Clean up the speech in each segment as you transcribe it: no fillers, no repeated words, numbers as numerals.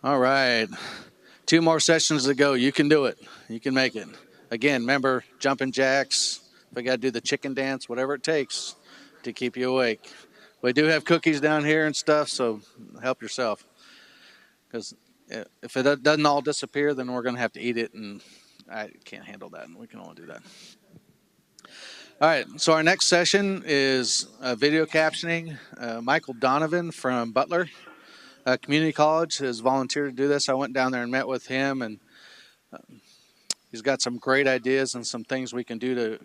All right. 2 more sessions to go. You can do it. You can make it. Again, remember jumping jacks. If I got to do the chicken dance, whatever it takes to keep you awake. We do have cookies down here and stuff, so help yourself. Because if it doesn't all disappear, then we're going to have to eat it, and I can't handle that. We can only do that. All right, so our next session is video captioning. Michael Donovan from Butler Community College has volunteered to do this. I went down there and met with him, and he's got some great ideas and some things we can do to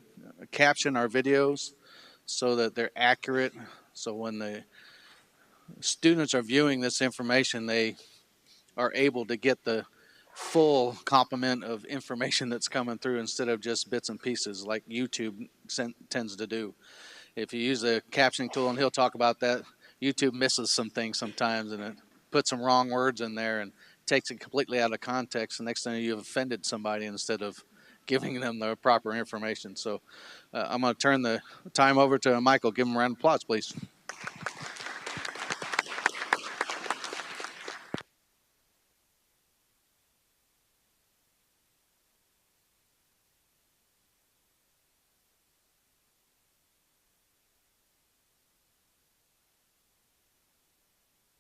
caption our videos so that they're accurate. So when the students are viewing this information, they are able to get the full complement of information that's coming through instead of just bits and pieces like YouTube tends to do. If you use a captioning tool, and he'll talk about that, YouTube misses some things sometimes and it puts some wrong words in there and takes it completely out of context. The next thing you've offended somebody instead of giving them the proper information. So I'm going to turn the time over to Michael. Give him a round of applause, please.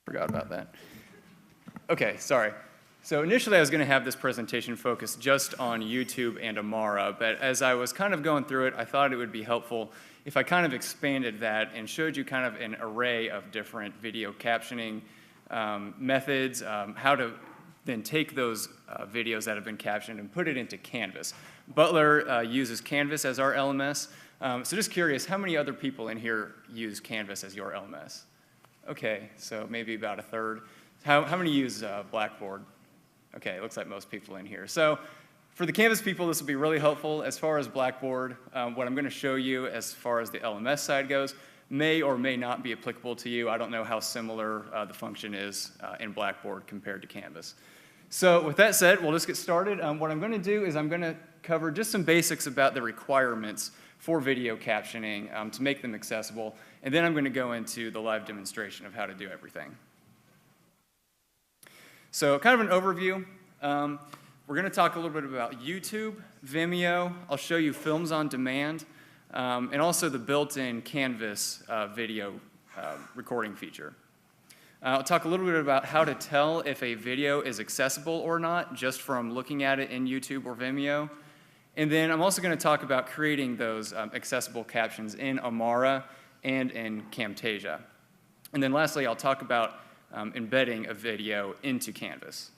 Forgot about that. Okay, sorry. So initially I was going to have this presentation focus just on YouTube and Amara, but as I was kind of going through it, I thought it would be helpful if I kind of expanded that and showed you kind of an array of different video captioning methods, how to then take those videos that have been captioned and put it into Canvas. Butler uses Canvas as our LMS, so just curious, how many other people in here use Canvas as your LMS? Okay, so maybe about a third. How many use Blackboard? Okay, it looks like most people in here. So for the Canvas people, this will be really helpful. As far as Blackboard, what I'm going to show you as far as the LMS side goes may or may not be applicable to you. I don't know how similar the function is in Blackboard compared to Canvas. So with that said, we'll just get started. What I'm going to do is I'm going to cover just some basics about the requirements for video captioning to make them accessible, and then I'm going to go into the live demonstration of how to do everything. So kind of an overview. We're going to talk a little bit about YouTube, Vimeo. I'll show you Films on Demand, and also the built-in Canvas video recording feature. I'll talk a little bit about how to tell if a video is accessible or not just from looking at it in YouTube or Vimeo. And then I'm also going to talk about creating those accessible captions in Amara and in Camtasia. And then lastly, I'll talk about embedding a video into Canvas.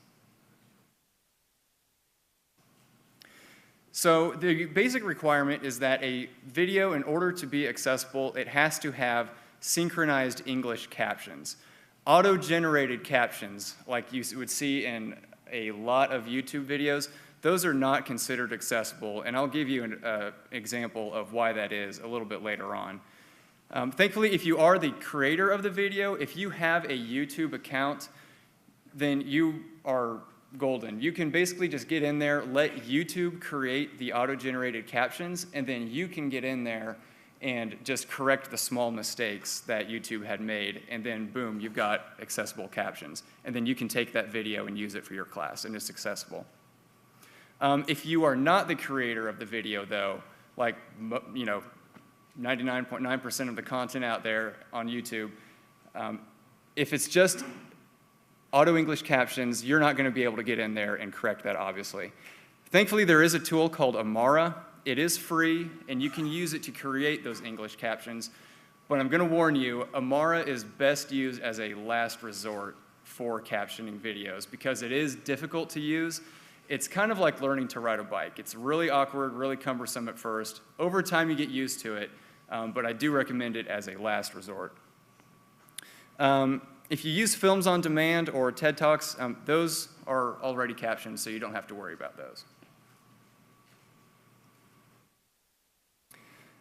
So the basic requirement is that a video, in order to be accessible, it has to have synchronized English captions. Auto-generated captions, like you would see in a lot of YouTube videos, those are not considered accessible, and I'll give you an example of why that is a little bit later on. Thankfully, if you are the creator of the video, if you have a YouTube account, then you are golden. You can basically just get in there, let YouTube create the auto-generated captions, and then you can get in there and just correct the small mistakes that YouTube had made, and then boom, you've got accessible captions. And then you can take that video and use it for your class, and it's accessible. If you are not the creator of the video, though, like 99.9% of the content out there on YouTube, if it's just auto-English captions, you're not going to be able to get in there and correct that, obviously. Thankfully, there is a tool called Amara. It is free, and you can use it to create those English captions. But I'm going to warn you, Amara is best used as a last resort for captioning videos because it is difficult to use. It's kind of like learning to ride a bike. It's really awkward, really cumbersome at first. Over time, you get used to it, but I do recommend it as a last resort. If you use Films on Demand or TED Talks, those are already captioned, so you don't have to worry about those.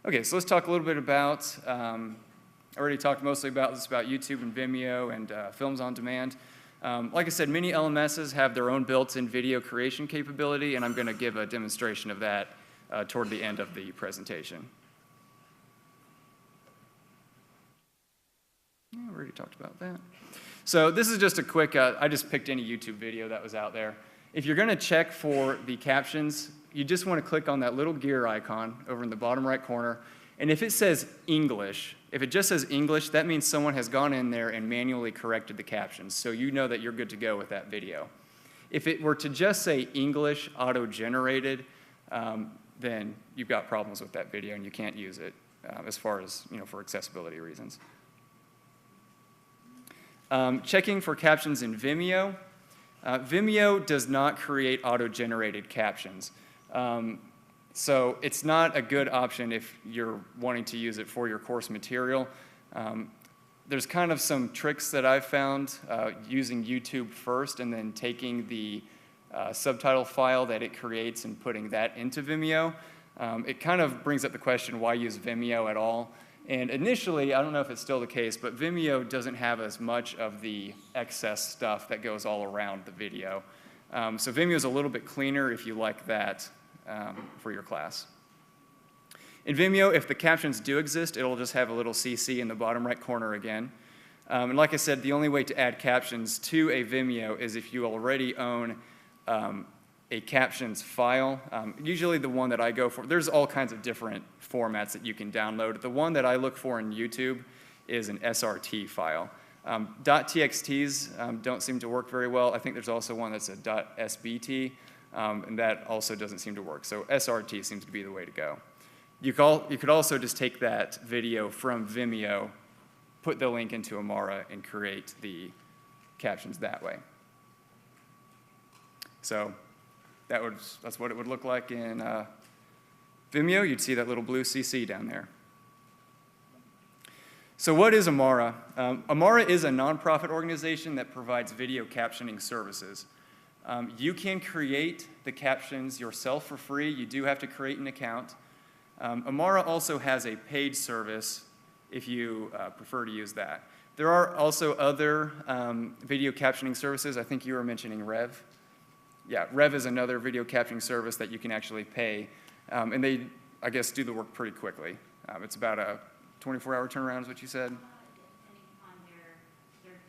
Okay, so let's talk a little bit about, I already talked mostly about this, about YouTube and Vimeo and Films on Demand. Like I said, many LMSs have their own built-in video creation capability, and I'm going to give a demonstration of that toward the end of the presentation. Yeah, we already talked about that. So this is just a quick, I just picked any YouTube video that was out there. If you're going to check for the captions, you just want to click on that little gear icon over in the bottom right corner. And if it says English, if it just says English, that means someone has gone in there and manually corrected the captions. So you know that you're good to go with that video. If it were to just say English auto-generated, then you've got problems with that video and you can't use it as far as, for accessibility reasons. Checking for captions in Vimeo. Vimeo does not create auto-generated captions. So it's not a good option if you're wanting to use it for your course material. There's kind of some tricks that I've found using YouTube first and then taking the subtitle file that it creates and putting that into Vimeo. It kind of brings up the question, why use Vimeo at all? And initially, I don't know if it's still the case, but Vimeo doesn't have as much of the excess stuff that goes all around the video. So Vimeo is a little bit cleaner if you like that for your class. In Vimeo, if the captions do exist, it'll just have a little CC in the bottom right corner again. And like I said, the only way to add captions to a Vimeo is if you already own a captions file. Usually the one that I go for, there's all kinds of different formats that you can download. The one that I look for in YouTube is an SRT file. .txts don't seem to work very well. I think there's also one that's a .sbt, and that also doesn't seem to work. So SRT seems to be the way to go. You could also just take that video from Vimeo, put the link into Amara, and create the captions that way. So that's what it would look like in Vimeo. You'd see that little blue CC down there. So what is Amara? Amara is a nonprofit organization that provides video captioning services. You can create the captions yourself for free. You do have to create an account. Amara also has a paid service if you prefer to use that. There are also other video captioning services. I think you were mentioning Rev. Yeah, Rev is another video captioning service that you can actually pay. And they, I guess, do the work pretty quickly. It's about a 24-hour turnaround is what you said? Depending on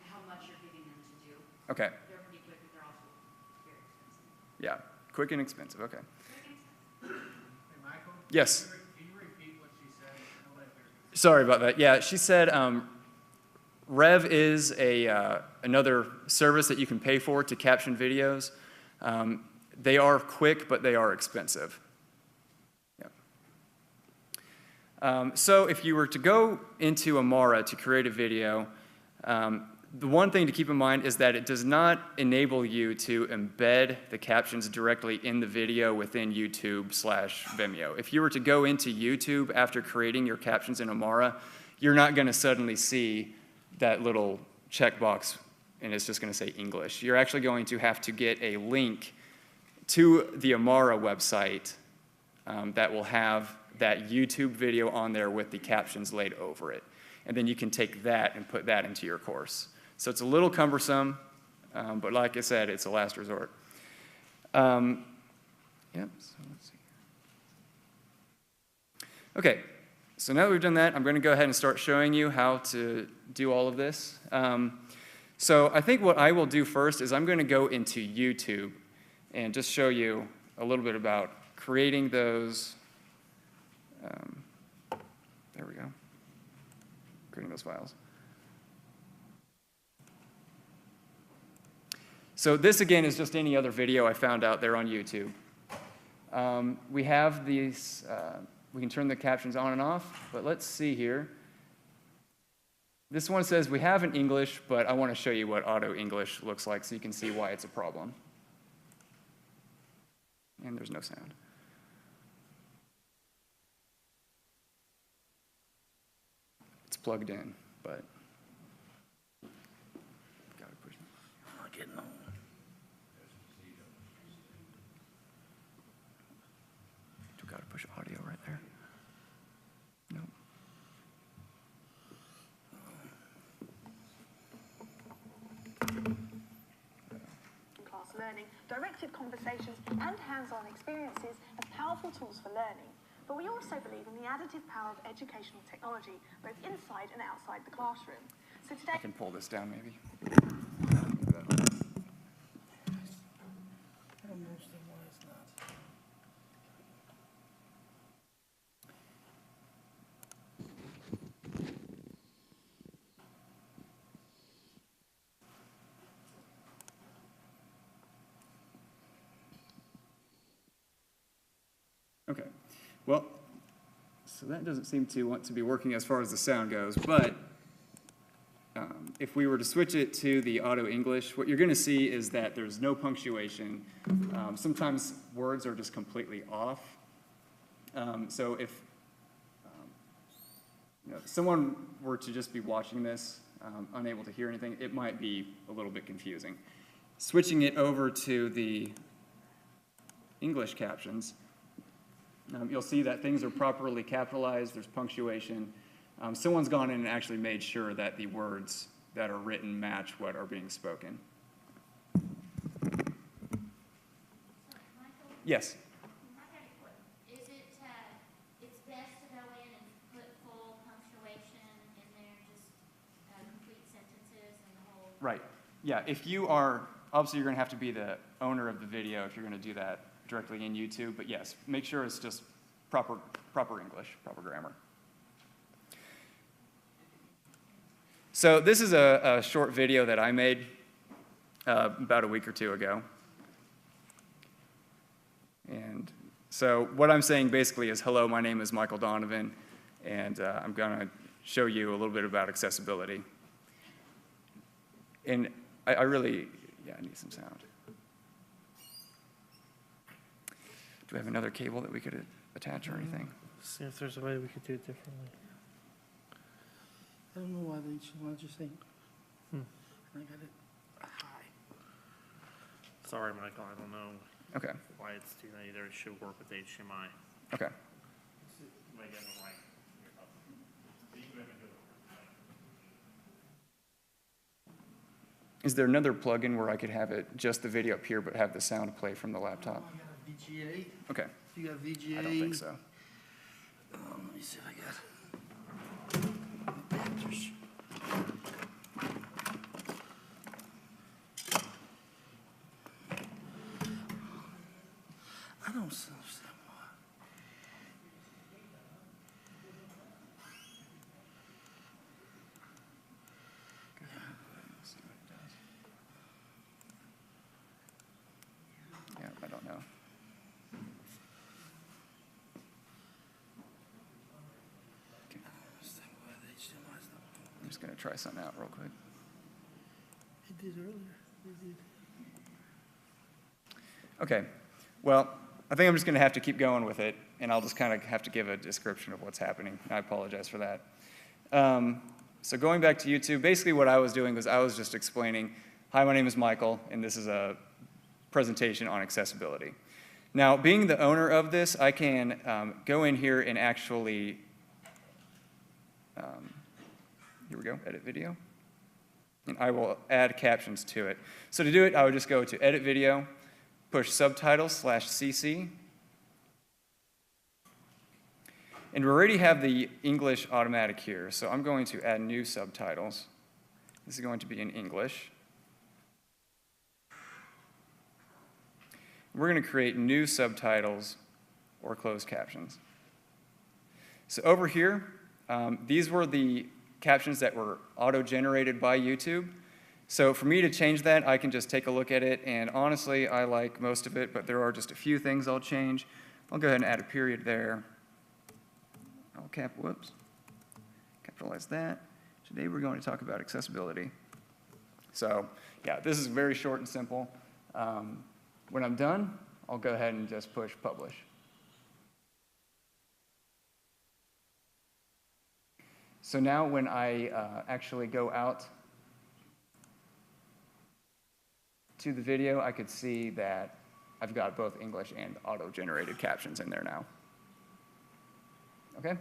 how much you're giving them to do. Okay. They're pretty quick, but they're also very expensive. Yeah, quick and expensive, okay. Hey, Michael? Yes? Can you repeat what she said? Sorry about that. Yeah, she said Rev is another service that you can pay for to caption videos. They are quick, but they are expensive. So if you were to go into Amara to create a video, the one thing to keep in mind is that it does not enable you to embed the captions directly in the video within YouTube/Vimeo. If you were to go into YouTube after creating your captions in Amara, you're not going to suddenly see that little checkbox and it's just going to say English. You're actually going to have to get a link to the Amara website that will have that YouTube video on there with the captions laid over it. And then you can take that and put that into your course. So it's a little cumbersome, but like I said, it's a last resort. So let's see. Okay, so now that we've done that, I'm going to go ahead and start showing you how to do all of this. So I think what I will do first is I'm going to go into YouTube and just show you a little bit about creating those. There we go. Creating those files. So this, again, is just any other video I found out there on YouTube. We have these, we can turn the captions on and off, but let's see here. This one says we have an English, but I want to show you what auto English looks like so you can see why it's a problem. And there's no sound. It's plugged in, but gotta push it. I'm not getting on. Do gotta push audio right there? No. Class learning, directed conversations, and hands-on experiences as powerful tools for learning. But we also believe in the additive power of educational technology, both inside and outside the classroom. So today, I can pull this down maybe. Okay, well, so that doesn't seem to want to be working as far as the sound goes, but if we were to switch it to the auto English, what you're going to see is that there's no punctuation. Sometimes words are just completely off. So if someone were to just be watching this, unable to hear anything, it might be a little bit confusing. Switching it over to the English captions, you'll see that things are properly capitalized, there's punctuation. Someone's gone in and actually made sure that the words that are written match what are being spoken. Yes? Is it, it's best to go in and put full punctuation in there, just complete sentences and the whole? Right. Yeah, if you are, obviously you're going to have to be the owner of the video if you're going to do that directly in YouTube, but yes, make sure it's just proper English, proper grammar. So this is a short video that I made about a week or two ago. And so what I'm saying basically is, hello, my name is Michael Donovan, and I'm going to show you a little bit about accessibility. And I really, I need some sound. Do we have another cable that we could attach or anything? See if there's a way we could do it differently. I don't know why why did you think? I got it high. Sorry, Michael, I don't know Okay, why it's doing that either. It should work with HDMI. okay. Is there another plugin where I could have it, just the video up here, but have the sound play from the laptop? I got a VGA. Okay, You got VGA. I don't think so. Let me see if I got adapters. I don't understand why. Yeah, I don't know. Okay. I'm just going to try something out real quick. It did earlier. It did. Okay, well, I think I'm just going to have to keep going with it, and I'll just kind of have to give a description of what's happening. I apologize for that. So going back to YouTube, basically what I was doing was I was just explaining, hi, my name is Michael, and this is a presentation on accessibility. Now, being the owner of this, I can go in here and actually, here we go, edit video, and I will add captions to it. So to do it, I would just go to edit video, push Subtitles/CC, and we already have the English automatic here, so I'm going to add new subtitles. This is going to be in English. We're going to create new subtitles or closed captions. So over here, these were the captions that were auto-generated by YouTube. So for me to change that, I can just take a look at it, and honestly, I like most of it, but there are just a few things I'll change. I'll go ahead and add a period there. I'll capitalize that. Today we're going to talk about accessibility. So yeah, this is very short and simple. When I'm done, I'll go ahead and just push publish. So now when I actually go out to the video, I could see that I've got both English and auto-generated captions in there now. Okay?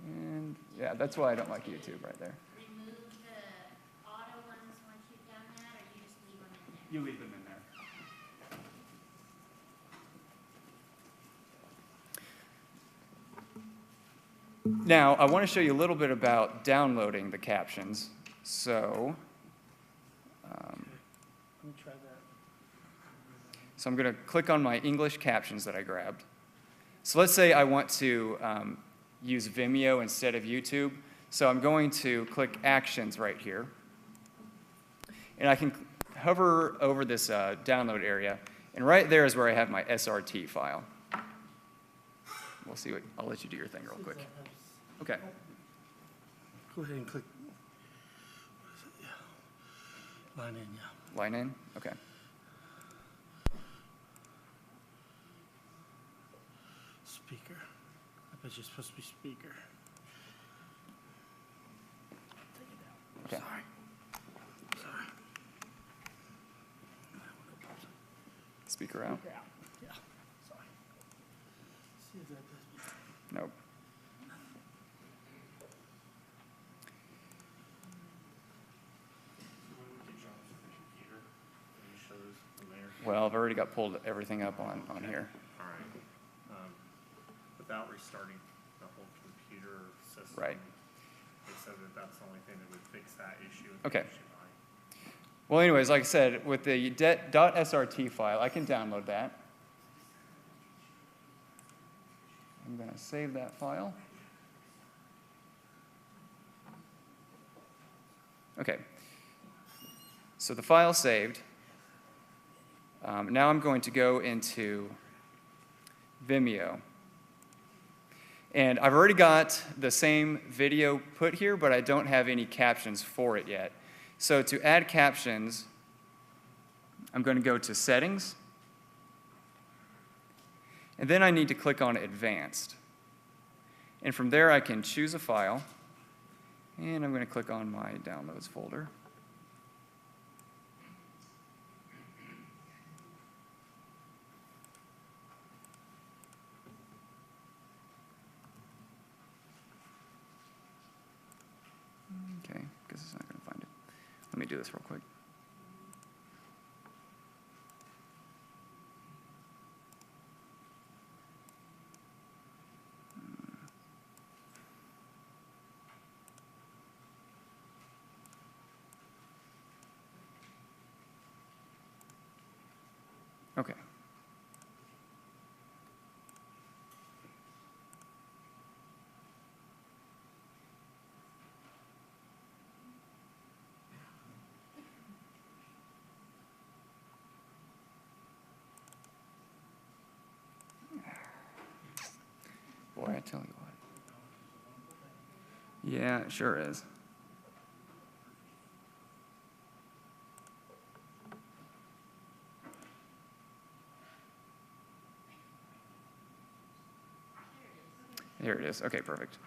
And yeah, that's why I don't like YouTube right there. Remove the auto ones once you've done that, or you just leave them in there? You leave them in there. Now, I want to show you a little bit about downloading the captions. So, Let me try that. so I'm going to click on my English captions that I grabbed. So let's say I want to use Vimeo instead of YouTube. So I'm going to click Actions right here. And I can hover over this download area. And right there is where I have my SRT file. we'll see what, I'll let you do your thing real quick. Okay. Go ahead and click. What is it? Yeah. Line in, yeah. Line in? Okay. Speaker. I bet you're supposed to be speaker. Take it down. Okay. Sorry. Speaker out? Yeah. Yeah. Sorry. See if that does. Nope. Well, I've already got pulled everything up on here. All right. Without restarting the whole computer system. Right. They said that that's the only thing that would fix that issue. Okay. Well, anyways, like I said, with the .srt file, I can download that. I'm going to save that file. Okay. So the file's saved. Now I'm going to go into Vimeo. And I've already got the same video put here, but I don't have any captions for it yet. So to add captions, I'm going to go to Settings. And then I need to click on Advanced. And from there I can choose a file. And I'm going to click on my Downloads folder. Okay, because it's not going to find it. Let me do this real quick. Okay. Boy, I tell you what. Yeah, it sure is. Here it is. Okay, perfect.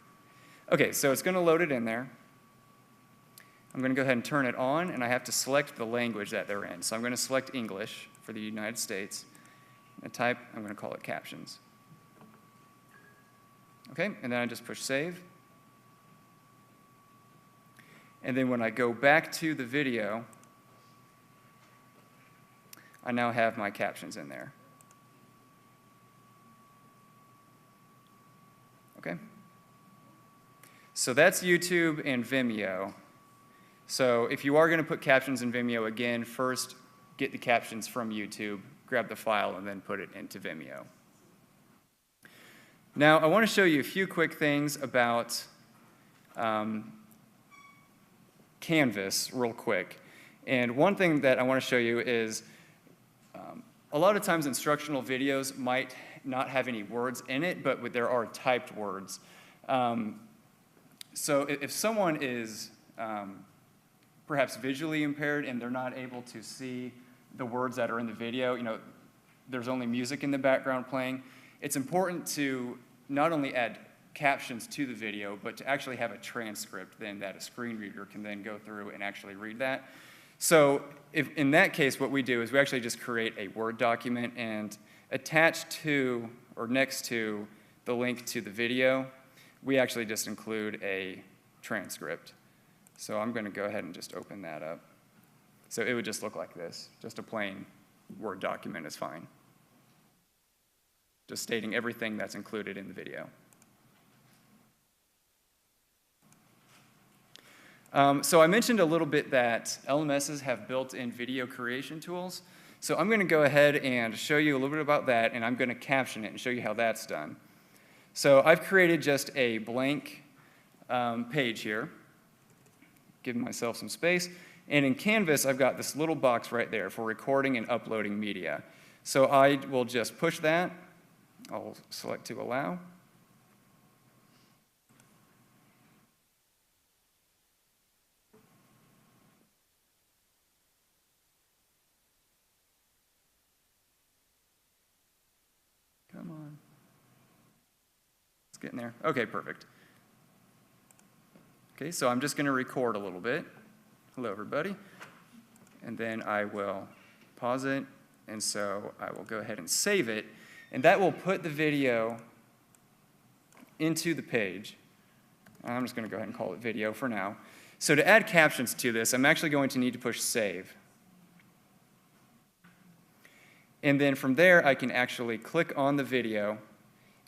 Okay, so it's going to load it in there. I'm going to go ahead and turn it on, and I have to select the language that they're in. So I'm going to select English for the United States. And I'm going to call it Captions. Okay, and then I just push Save. And then when I go back to the video, I now have my captions in there. Okay? So that's YouTube and Vimeo. So if you are going to put captions in Vimeo, again, first get the captions from YouTube, grab the file, and then put it into Vimeo. Now, I want to show you a few quick things about Canvas real quick. And one thing that I want to show you is a lot of times instructional videos might not have any words in it, but there are typed words. So if someone is perhaps visually impaired and they're not able to see the words that are in the video, you know, there's only music in the background playing, it's important to not only add captions to the video, but to actually have a transcript then that a screen reader can then go through and actually read that. So if, in that case, what we do is we actually just create a Word document and attached to or next to the link to the video, we actually just include a transcript. So I'm going to go ahead and just open that up. So it would just look like this. Just a plain Word document is fine. Just stating everything that's included in the video. So I mentioned a little bit that LMSs have built-in video creation tools. So I'm going to go ahead and show you a little bit about that, and I'm going to caption it and show you how that's done. So I've created just a blank page here, giving myself some space. And in Canvas, I've got this little box right there for recording and uploading media. So I will just push that. I'll select to allow. It's getting there. Okay, perfect. Okay, so I'm just going to record a little bit. Hello, everybody. And then I will pause it. And so I will go ahead and save it. And that will put the video into the page. I'm just going to go ahead and call it video for now. So to add captions to this, I'm actually going to need to push save. And then from there, I can actually click on the video.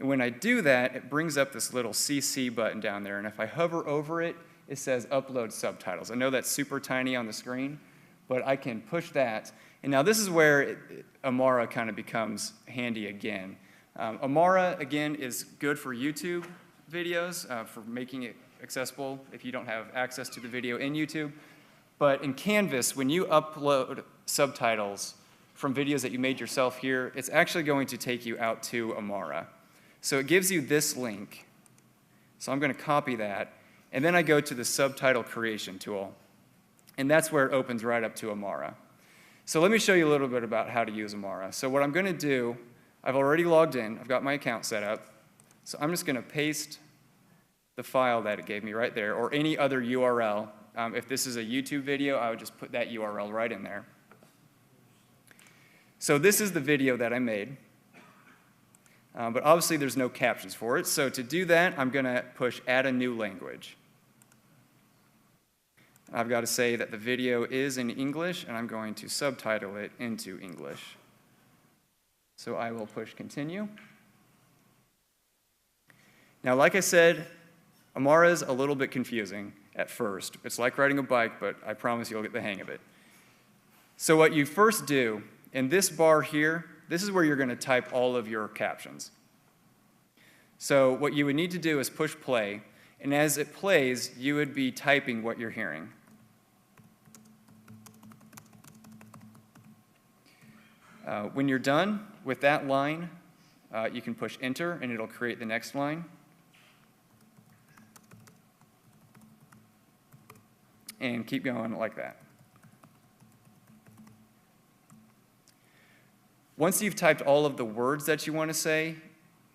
And when I do that, it brings up this little CC button down there. And if I hover over it, it says upload subtitles. I know that's super tiny on the screen, but I can push that. And now this is where Amara kind of becomes handy again. Amara, again, is good for YouTube videos, for making it accessible if you don't have access to the video in YouTube. But in Canvas, when you upload subtitles from videos that you made yourself here, it's actually going to take you out to Amara. So it gives you this link. So I'm going to copy that. And then I go to the subtitle creation tool. And that's where it opens right up to Amara. So let me show you a little bit about how to use Amara. So what I'm going to do, I've already logged in. I've got my account set up. So I'm just going to paste the file that it gave me right there, or any other URL. If this is a YouTube video, I would just put that URL right in there. So this is the video that I made. But obviously, there's no captions for it. So to do that, I'm going to push Add a New Language. I've got to say that the video is in English, and I'm going to subtitle it into English. So I will push Continue. Now, like I said, Amara is a little bit confusing at first. It's like riding a bike, but I promise you'll get the hang of it. So what you first do, in this bar here, this is where you're going to type all of your captions. So what you would need to do is push play, and as it plays, you would be typing what you're hearing. When you're done with that line, you can push enter, and it'll create the next line. And keep going like that. Once you've typed all of the words that you want to say,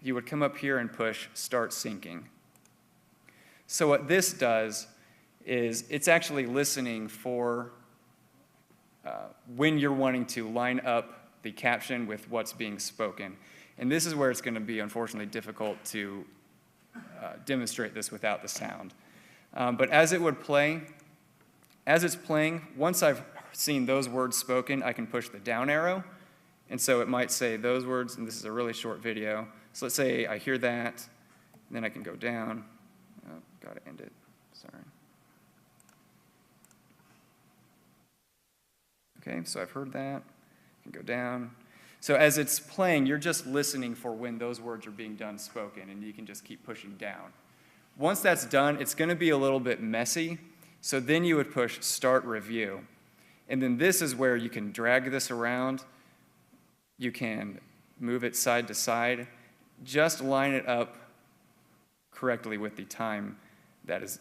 you would come up here and push Start Syncing. So what this does is it's actually listening for when you're wanting to line up the caption with what's being spoken. And this is where it's going to be, unfortunately, difficult to demonstrate this without the sound. But as it would play, as it's playing, once I've seen those words spoken, I can push the down arrow. And so it might say those words, and this is a really short video. So let's say I hear that, and then I can go down. Oh, got to end it. Sorry. Okay, so I've heard that. I can go down. So as it's playing, you're just listening for when those words are being done spoken, and you can just keep pushing down. Once that's done, it's going to be a little bit messy. So then you would push Start Review. And then this is where you can drag this around. You can move it side to side. Just line it up correctly with the time that is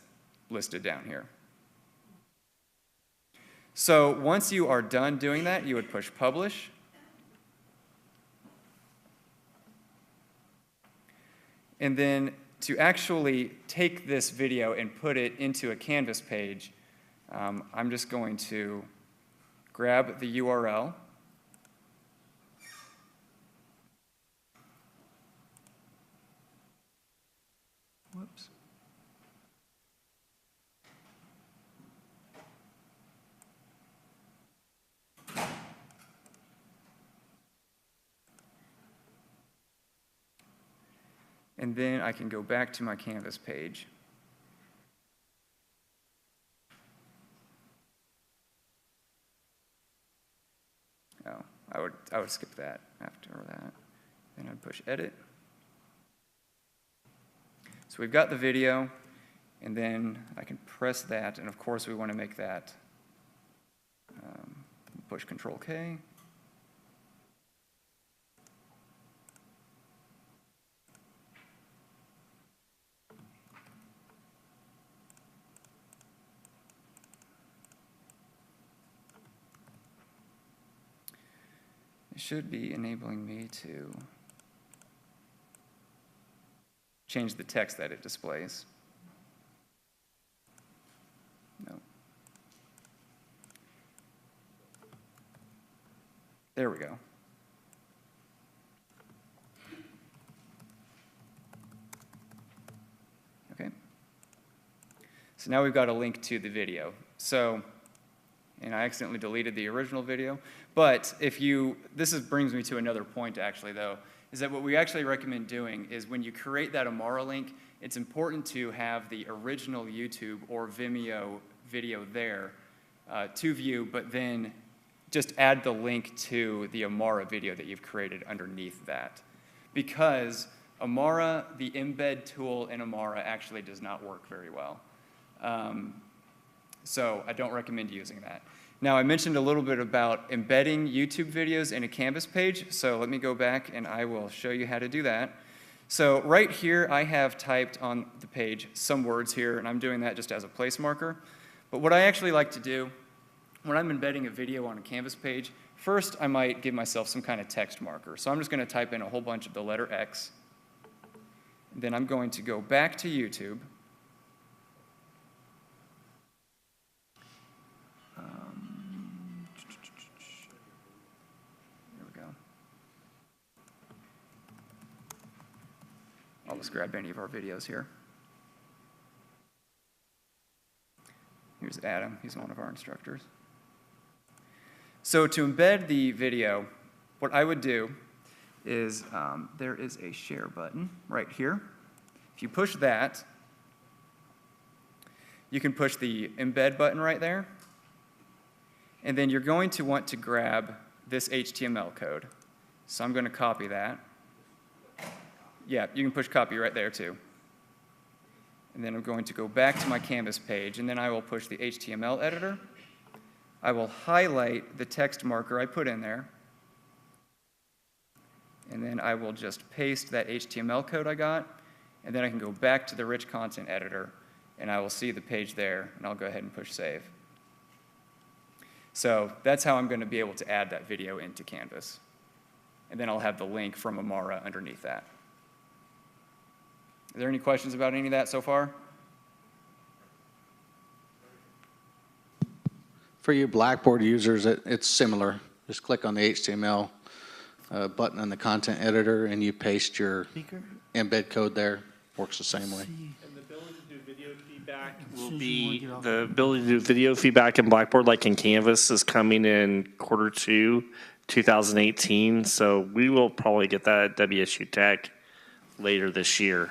listed down here. So once you are done doing that, you would push Publish. And then to actually take this video and put it into a Canvas page, I'm just going to grab the URL. Whoops. And then I can go back to my Canvas page. Oh, I would skip that after that. Then I'd push Edit. So we've got the video, and then I can press that, and of course we want to make that, push Control-K. It should be enabling me to change the text that it displays. No. There we go. Okay. So now we've got a link to the video. So, and I accidentally deleted the original video, but if you, brings me to another point actually though, is that what we actually recommend doing is when you create that Amara link, it's important to have the original YouTube or Vimeo video there to view, but then just add the link to the Amara video that you've created underneath that. Because Amara, the embed tool in Amara actually does not work very well. So I don't recommend using that. Now I mentioned a little bit about embedding YouTube videos in a Canvas page, so let me go back and I will show you how to do that. So right here I have typed on the page some words here, and I'm doing that just as a place marker. But what I actually like to do when I'm embedding a video on a Canvas page, first I might give myself some kind of text marker. So I'm just going to type in a whole bunch of the letter X. Then I'm going to go back to YouTube. There we go. I'll just grab any of our videos here. Here's Adam, he's one of our instructors. So to embed the video, what I would do is there is a share button right here. If you push that, you can push the embed button right there. And then you're going to want to grab this HTML code. So I'm going to copy that. Yeah, you can push copy right there too. And then I'm going to go back to my Canvas page, and then I will push the HTML editor. I will highlight the text marker I put in there. And then I will just paste that HTML code I got, and then I can go back to the rich content editor, and I will see the page there, and I'll go ahead and push save. So that's how I'm going to be able to add that video into Canvas. And then I'll have the link from Amara underneath that. Are there any questions about any of that so far? For you Blackboard users, it's similar. Just click on the HTML button on the content editor and you paste your embed code there. Works the same way. And the ability to do video feedback will be, the ability to do video feedback in Blackboard, like in Canvas, is coming in Q2 2018. So we will probably get that at WSU Tech later this year,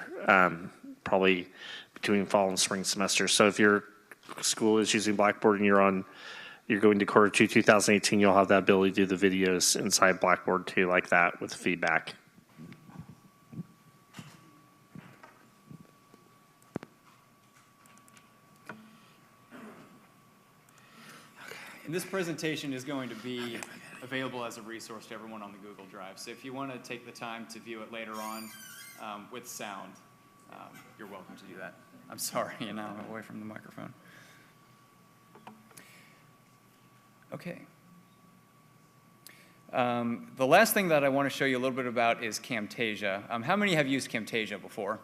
probably between fall and spring semester. So if your school is using Blackboard and you're going to Q2 2018, you'll have that ability to do the videos inside Blackboard too, like that with feedback. And this presentation is going to be available as a resource to everyone on the Google Drive. So if you want to take the time to view it later on with sound, you're welcome to do that. I'm sorry, and now I'm away from the microphone. Okay. The last thing that I want to show you a little bit about is Camtasia. How many have used Camtasia before?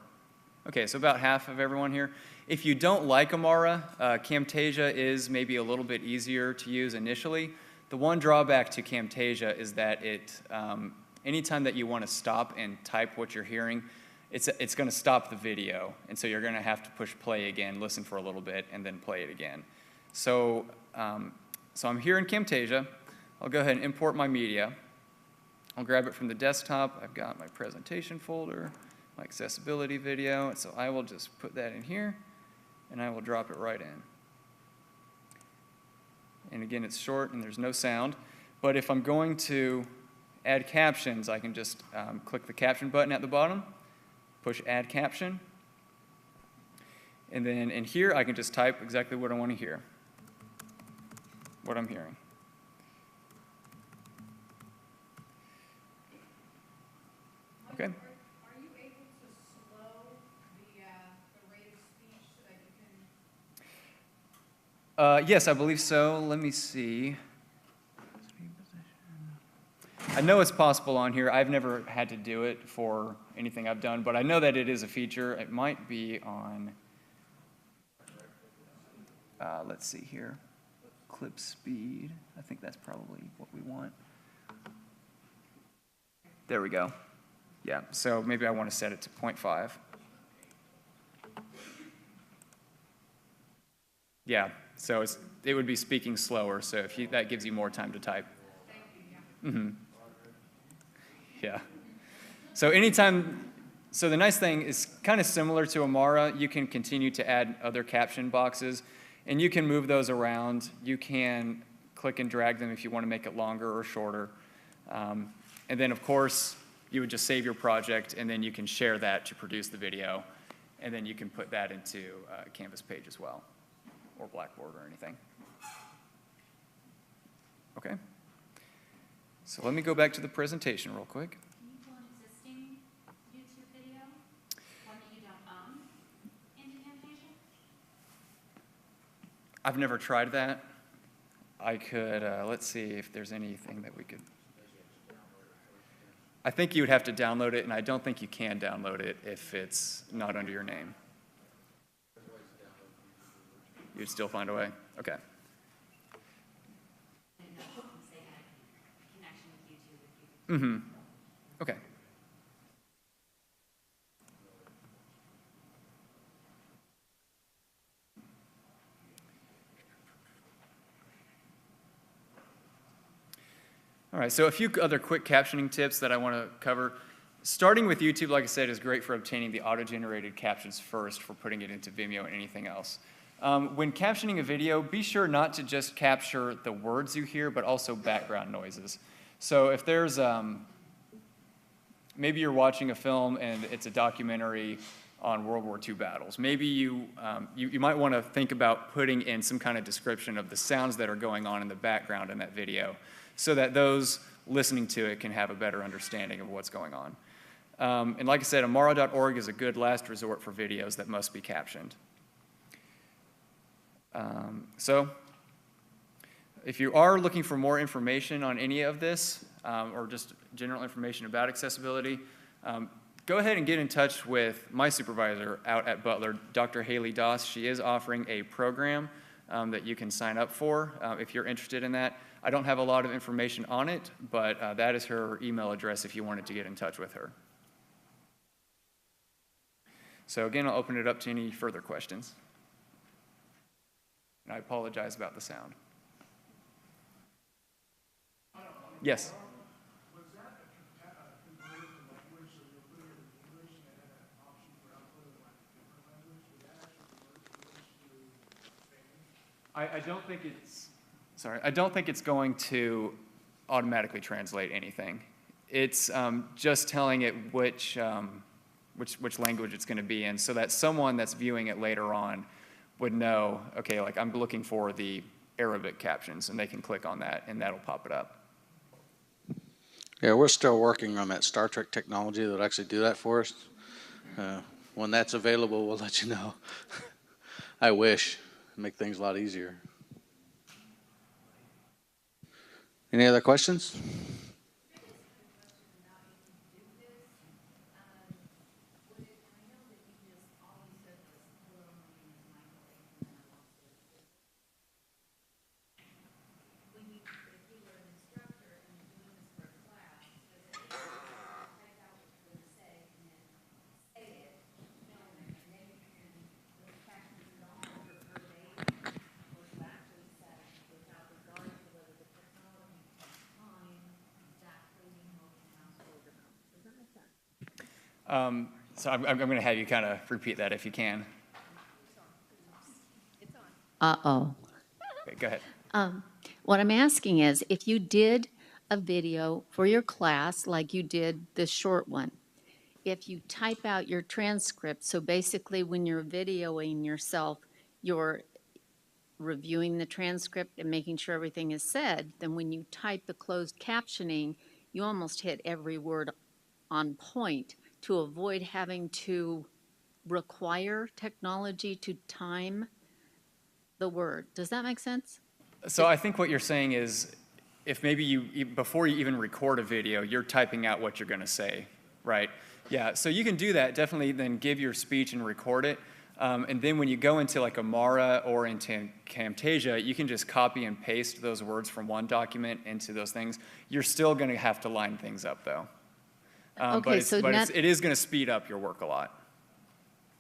Okay, so about half of everyone here. If you don't like Amara, Camtasia is maybe a little bit easier to use initially. The one drawback to Camtasia is that anytime that you want to stop and type what you're hearing, it's going to stop the video. And so you're going to have to push play again, listen for a little bit, and then play it again. So, so I'm here in Camtasia. I'll go ahead and import my media. I'll grab it from the desktop. I've got my presentation folder, my accessibility video. So I will just put that in here, and I will drop it right in. And again, it's short and there's no sound. But if I'm going to add captions, I can just click the caption button at the bottom, push add caption. And then in here, I can just type exactly what I want to hear, what I'm hearing. Okay. Are you able to slow the rate of speech so that you can? Yes, I believe so. Let me see. I know it's possible on here. I've never had to do it for anything I've done, but I know that it is a feature. It might be on, let's see here, clip speed. I think that's probably what we want. There we go. Yeah, so maybe I want to set it to 0.5. Yeah, so it would be speaking slower, so if that gives you more time to type. Mm-hmm. Yeah. So so the nice thing is kind of similar to Amara. You can continue to add other caption boxes, and you can move those around. You can click and drag them if you want to make it longer or shorter. And then, of course, you would just save your project, and then you can share that to produce the video, and then you can put that into a Canvas page as well, or Blackboard or anything. Okay. So let me go back to the presentation real quick. Can you pull an existing YouTube video, one that you don't own, into Camtasia? I've never tried that. I could, let's see if there's anything that we could. I think you would have to download it, and I don't think you can download it if it's not under your name. You'd still find a way? Okay. Mm-hmm. Okay. All right, so a few other quick captioning tips that I want to cover. Starting with YouTube, like I said, is great for obtaining the auto-generated captions first for putting it into Vimeo and anything else. When captioning a video, be sure not to just capture the words you hear, but also background noises. So if there's, maybe you're watching a film and it's a documentary on World War II battles. Maybe you might want to think about putting in some kind of description of the sounds that are going on in the background in that video, so that those listening to it can have a better understanding of what's going on. And like I said, amara.org is a good last resort for videos that must be captioned. So if you are looking for more information on any of this, or just general information about accessibility, go ahead and get in touch with my supervisor out at Butler, Dr. Haley Doss. She is offering a program that you can sign up for if you're interested in that. I don't have a lot of information on it, but that is her email address if you wanted to get in touch with her. So again, I'll open it up to any further questions. And I apologize about the sound. Yes? Was that converted to language, so you're putting it in English and then an option for output in like a different language? Would that actually convert English to Spanish? I don't think it's, sorry, I don't think it's going to automatically translate anything. It's just telling it which language it's going to be in, so that someone that's viewing it later on would know, okay, like I'm looking for the Arabic captions, and they can click on that, and that'll pop it up. Yeah, we're still working on that Star Trek technology that actually do that for us. When that's available, we'll let you know. I wish. Make things a lot easier. Any other questions? So I'm going to have you kind of repeat that if you can. Uh-oh. Okay, go ahead. What I'm asking is, if you did a video for your class, like you did this short one, if you type out your transcript, so basically when you're videoing yourself, you're reviewing the transcript and making sure everything is said, then when you type the closed captioning, you almost hit every word on point to avoid having to require technology to time the word. Does that make sense? So I think what you're saying is, if maybe before you even record a video, you're typing out what you're going to say, right? Yeah, so you can do that. Definitely then give your speech and record it. And then when you go into like Amara or into Camtasia, you can just copy and paste those words from one document into those things. You're still going to have to line things up, though. Okay, It is going to speed up your work a lot.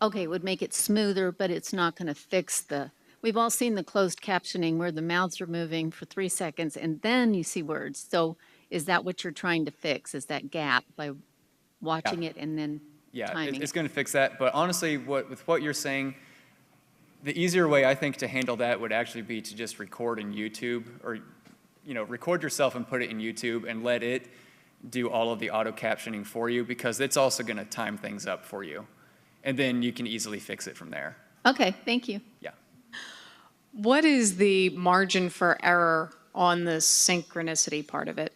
Okay, it would make it smoother, but it's not going to fix the, we've all seen the closed captioning where the mouths are moving for 3 seconds and then you see words. So is that what you're trying to fix, is that gap by watching it and then timing? It's going to fix that. But honestly, with what you're saying, the easier way I think to handle that would actually be to just record in YouTube, or record yourself and put it in YouTube and let it do all of the auto captioning for you, because it's also going to time things up for you. And then you can easily fix it from there. Okay, thank you. Yeah. What is the margin for error on the synchronicity part of it?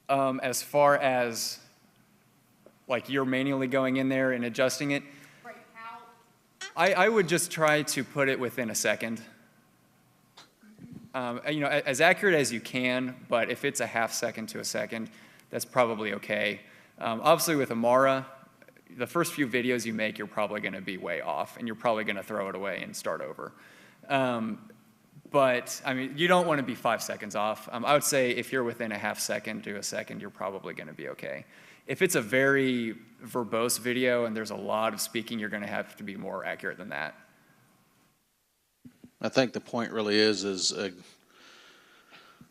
As far as like you're manually going in there and adjusting it, Right, how? I would just try to put it within a second. As accurate as you can, but if it's a half second to a second, that's probably okay. Obviously with Amara, the first few videos you make, you're probably going to be way off, and you're probably going to throw it away and start over. But, I mean, you don't want to be 5 seconds off. I would say if you're within a half second to a second, you're probably going to be okay. If it's a very verbose video and there's a lot of speaking, you're going to have to be more accurate than that. I think the point really is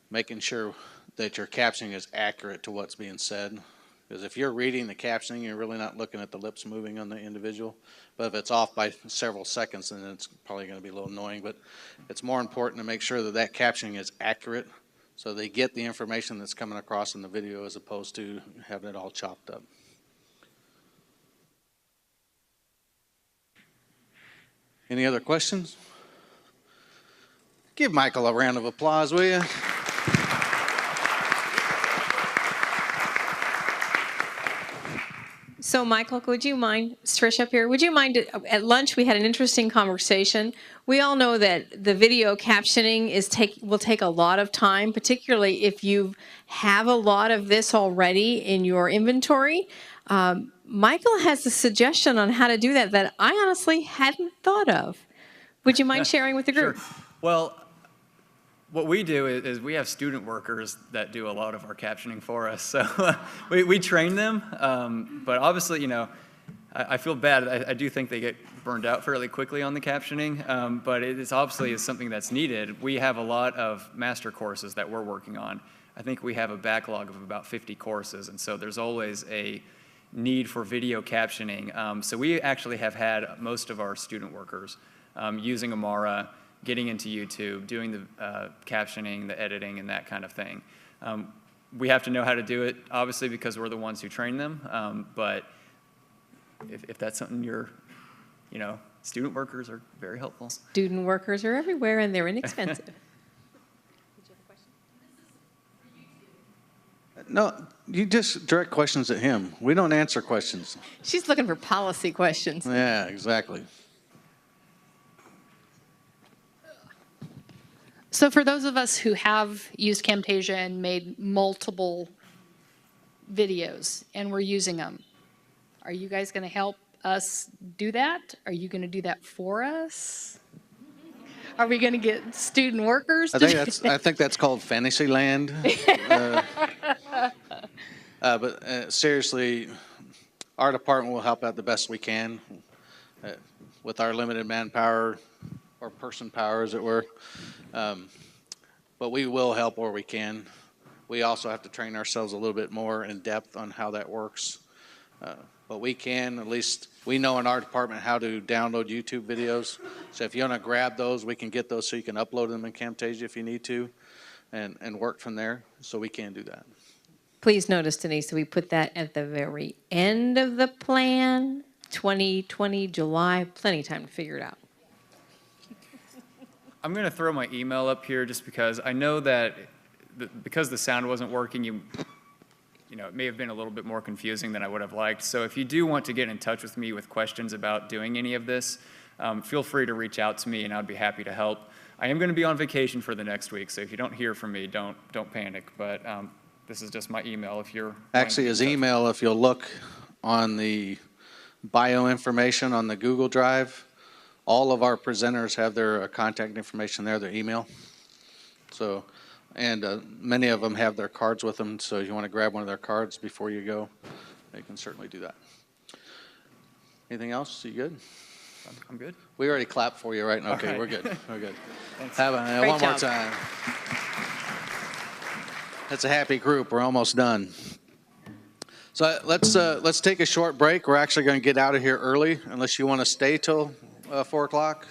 making sure that your captioning is accurate to what's being said. Because if you're reading the captioning, you're really not looking at the lips moving on the individual. But if it's off by several seconds, then it's probably going to be a little annoying. But it's more important to make sure that that captioning is accurate so they get the information that's coming across in the video as opposed to having it all chopped up. Any other questions? Give Michael a round of applause, will you? So, Michael, would you mind, Trish up here, would you mind, at lunch we had an interesting conversation. We all know that the video captioning will take a lot of time, particularly if you have a lot of this already in your inventory. Michael has a suggestion on how to do that I honestly hadn't thought of. Would you mind sharing with the group? Sure. Well, what we do is we have student workers that do a lot of our captioning for us. So we train them, but obviously, I feel bad. I do think they get burned out fairly quickly on the captioning, but it is obviously something that's needed. We have a lot of master courses that we're working on. I think we have a backlog of about 50 courses, and so there's always a need for video captioning. So we actually have had most of our student workers using Amara, getting into YouTube, doing the captioning, the editing, and that kind of thing. We have to know how to do it, obviously, because we're the ones who train them. But if that's something student workers are very helpful. Student workers are everywhere, and they're inexpensive. Did you have a question? No, you just direct questions at him. We don't answer questions. She's looking for policy questions. Yeah, exactly. So for those of us who have used Camtasia and made multiple videos and we're using them, are you guys going to help us do that? Are you going to do that for us? Are we going to get student workers? I think that's called Fantasyland. But seriously, our department will help out the best we can with our limited manpower or person power, as it were. But we will help where we can. We also have to train ourselves a little bit more in depth on how that works. But we can, at least we know in our department how to download YouTube videos. So if you want to grab those, we can get those so you can upload them in Camtasia if you need to and work from there. So we can do that. Please notice, Denise, we put that at the very end of the plan, 2020, July, plenty of time to figure it out. I'm going to throw my email up here just because I know that because the sound wasn't working, it may have been a little bit more confusing than I would have liked. So if you do want to get in touch with me with questions about doing any of this, feel free to reach out to me and I'd be happy to help. I am going to be on vacation for the next week, so if you don't hear from me, don't panic. But this is just my email if you're... Actually, his email, if you'll look on the bio information on the Google Drive, all of our presenters have their contact information there, their email. So, and many of them have their cards with them, so if you want to grab one of their cards before you go, they can certainly do that. Anything else? You good? I'm good. We already clapped for you, right? Okay, right. We're good. We're good. Thanks. Have Great one more job. time. That's a happy group. We're almost done. So let's take a short break. We're actually going to get out of here early, unless you want to stay till 4 o'clock.